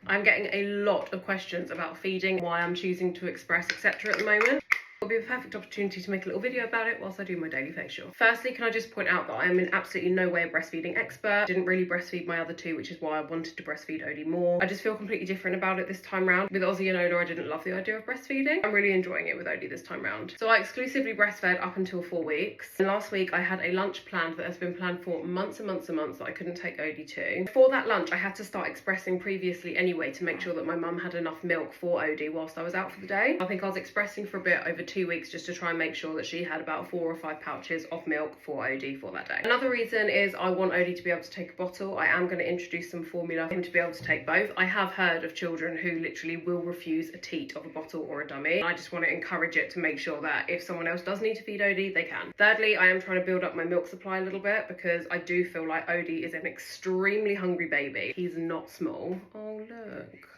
I'm getting a lot of questions about feeding, why I'm choosing to express, etc. at the moment. It'll be a perfect opportunity to make a little video about it whilst I do my daily facial. Firstly, can I just point out that I am in absolutely no way a breastfeeding expert. Didn't really breastfeed my other two, which is why I wanted to breastfeed Odie more. I just feel completely different about it this time round. With Ozzy and Ola, I didn't love the idea of breastfeeding. I'm really enjoying it with Odie this time round. So I exclusively breastfed up until 4 weeks. And last week I had a lunch planned that has been planned for months and months and months that I couldn't take Odie to. For that lunch, I had to start expressing previously anyway to make sure that my mum had enough milk for Odie whilst I was out for the day. I think I was expressing for a bit over 2 weeks just to try and make sure that she had about 4 or 5 pouches of milk for Odie for that day. Another reason is I want Odie to be able to take a bottle. I am going to introduce some formula for him to be able to take both. I have heard of children who literally will refuse a teat of a bottle or a dummy. I just want to encourage it to make sure that if someone else does need to feed Odie, they can. Thirdly, I am trying to build up my milk supply a little bit because I do feel like Odie is an extremely hungry baby. He's not small. Oh, look.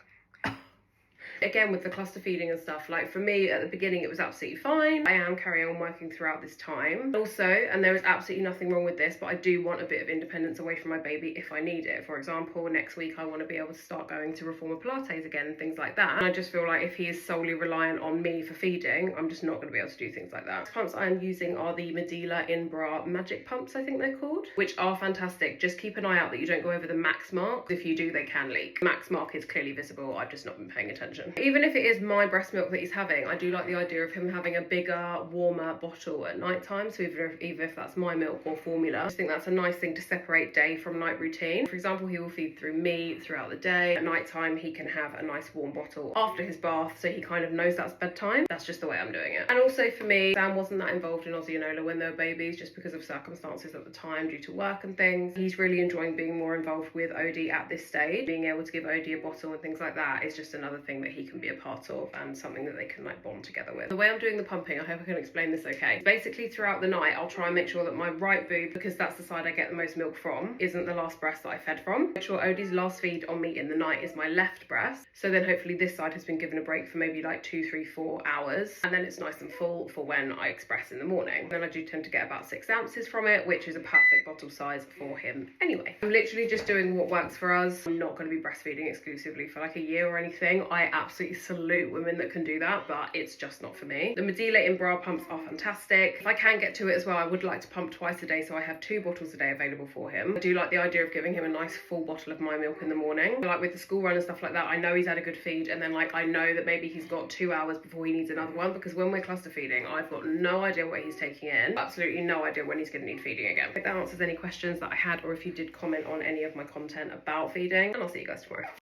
Again, with the cluster feeding and stuff, like for me at the beginning it was absolutely fine. I am carrying on working throughout this time. Also, and there is absolutely nothing wrong with this, but I do want a bit of independence away from my baby if I need it. For example, next week I want to be able to start going to Reformer Pilates again and things like that. And I just feel like if he is solely reliant on me for feeding, I'm just not going to be able to do things like that. The pumps I am using are the Medela In-Bra Magic Pumps, I think they're called, which are fantastic. Just keep an eye out that you don't go over the max mark. If you do, they can leak. Max mark is clearly visible. I've just not been paying attention. Even if it is my breast milk that he's having, I do like the idea of him having a bigger, warmer bottle at night time. So either if that's my milk or formula, I just think that's a nice thing to separate day from night routine. For example, he will feed through me throughout the day. At night time, he can have a nice warm bottle after his bath, so he kind of knows that's bedtime. That's just the way I'm doing it. And also for me, Sam wasn't that involved in Ozzy and Ola when they were babies, just because of circumstances at the time due to work and things. He's really enjoying being more involved with Odie at this stage. Being able to give Odie a bottle and things like that is just another thing that he can be a part of and something that they can like bond together with. The way I'm doing the pumping, I hope I can explain this okay. Basically throughout the night, I'll try and make sure that my right boob, because that's the side I get the most milk from, isn't the last breast that I fed from. Make sure Odie's last feed on me in the night is my left breast. So then hopefully this side has been given a break for maybe like 2, 3, 4 hours. And then it's nice and full for when I express in the morning. And then I do tend to get about 6 ounces from it, which is a perfect bottle size for him anyway. I'm literally just doing what works for us. I'm not going to be breastfeeding exclusively for like a year or anything. I absolutely salute women that can do that, but it's just not for me. The Medela In-Bra pumps are fantastic. If I can get to it as well, I would like to pump twice a day, so I have 2 bottles a day available for him. I do like the idea of giving him a nice full bottle of my milk in the morning. Like with the school run and stuff like that, I know he's had a good feed, and then like I know that maybe he's got 2 hours before he needs another one, because when we're cluster feeding, I've got no idea what he's taking in. Absolutely no idea when he's going to need feeding again. If that answers any questions that I had, or if you did comment on any of my content about feeding, and I'll see you guys tomorrow.